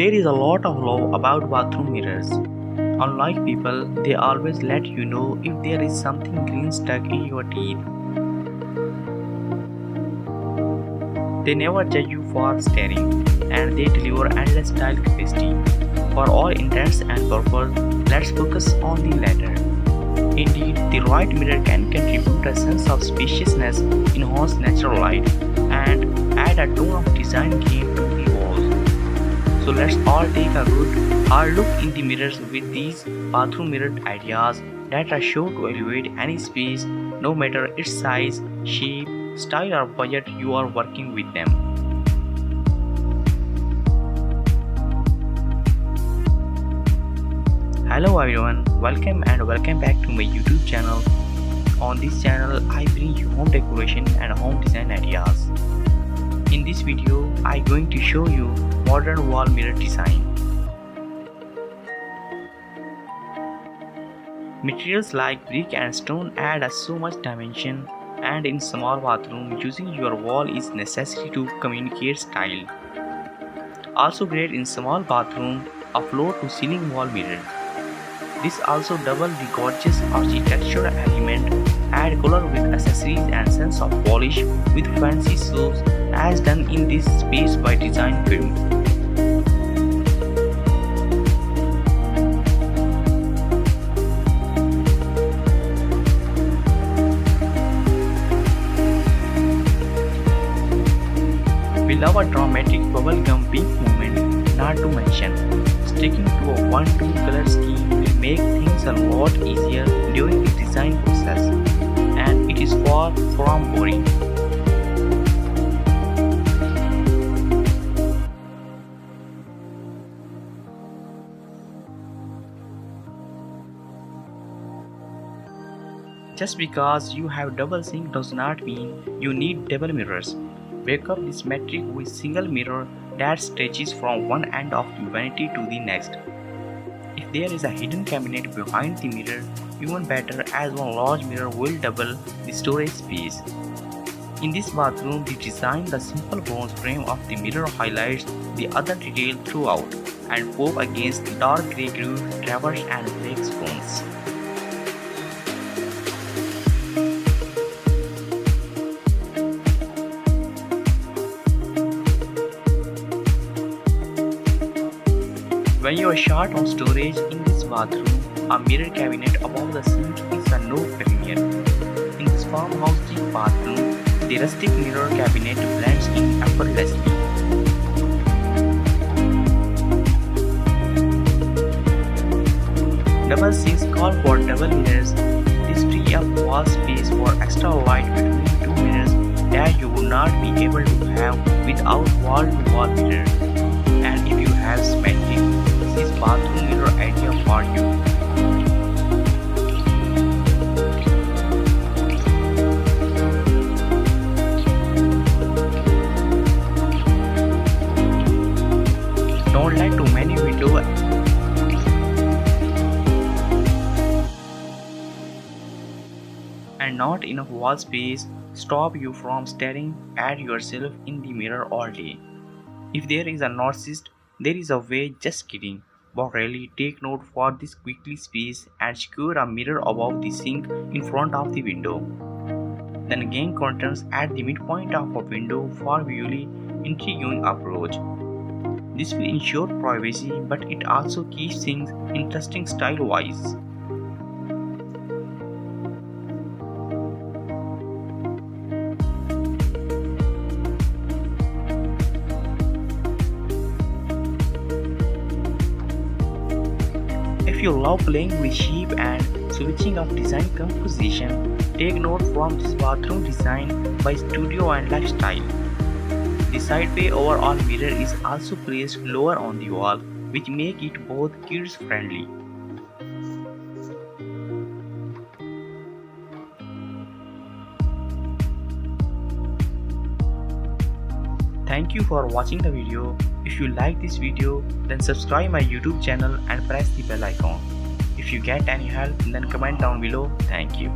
There is a lot of love about bathroom mirrors. Unlike people, they always let you know if there is something green stuck in your teeth. They never judge you for staring, and they deliver endless style capacity. For all intents and purposes, let's focus on the latter. Indeed, the right mirror can contribute a sense of spaciousness, enhance natural light, and add a tone of design game to the walls. So let's all take a good hard look in the mirrors with these bathroom mirror ideas that are sure to elevate any space, no matter its size, shape, style or budget you are working with them. Hello everyone, welcome back to my YouTube channel. On this channel, I bring you home decoration and home design ideas. In this video, I'm going to show you modern wall mirror design. Materials like brick and stone add so much dimension, and in small bathroom, using your wall is necessary to communicate style. Also great in small bathroom, a floor to ceiling wall mirror. This also double the gorgeous architectural element, add color with accessories and sense of polish with fancy shows as done in this space by design film. We love a dramatic bubblegum pink movement, not to mention. Sticking to a 1-2 color scheme will make things a lot easier during the design process, and it is far from boring. Just because you have double sink does not mean you need double mirrors. Break up this metric with single mirror that stretches from one end of the vanity to the next. If there is a hidden cabinet behind the mirror, even better, as one large mirror will double the storage space. In this bathroom, the simple bronze frame of the mirror highlights the other detail throughout and pop against the dark grey groove, traverse and black stones. When you are short on storage in this bathroom, a mirror cabinet above the sink is a no-brainer. In this farmhouse deep bathroom, the rustic mirror cabinet blends in effortlessly. Double sinks call for double mirrors. This free up wall space for extra light between two mirrors that you would not be able to have without wall-to-wall mirror. And if you have symmetric, this is bathroom mirror idea for you. Don't let too many windows and not enough wall space stop you from staring at yourself in the mirror all day. If there is a narcissist, there is a way, just kidding. But really take note for this quickly space and secure a mirror above the sink in front of the window. Then again curtains at the midpoint of a window for visually intriguing approach. This will ensure privacy, but it also keeps things interesting style-wise. If you love playing with shape and switching up design composition, take note from this bathroom design by Studio and Lifestyle. The sideway overall mirror is also placed lower on the wall, which make it both kids friendly. Thank you for watching the video. If you like this video, then subscribe my YouTube channel and press the bell icon. If you get any help, then comment down below. Thank you.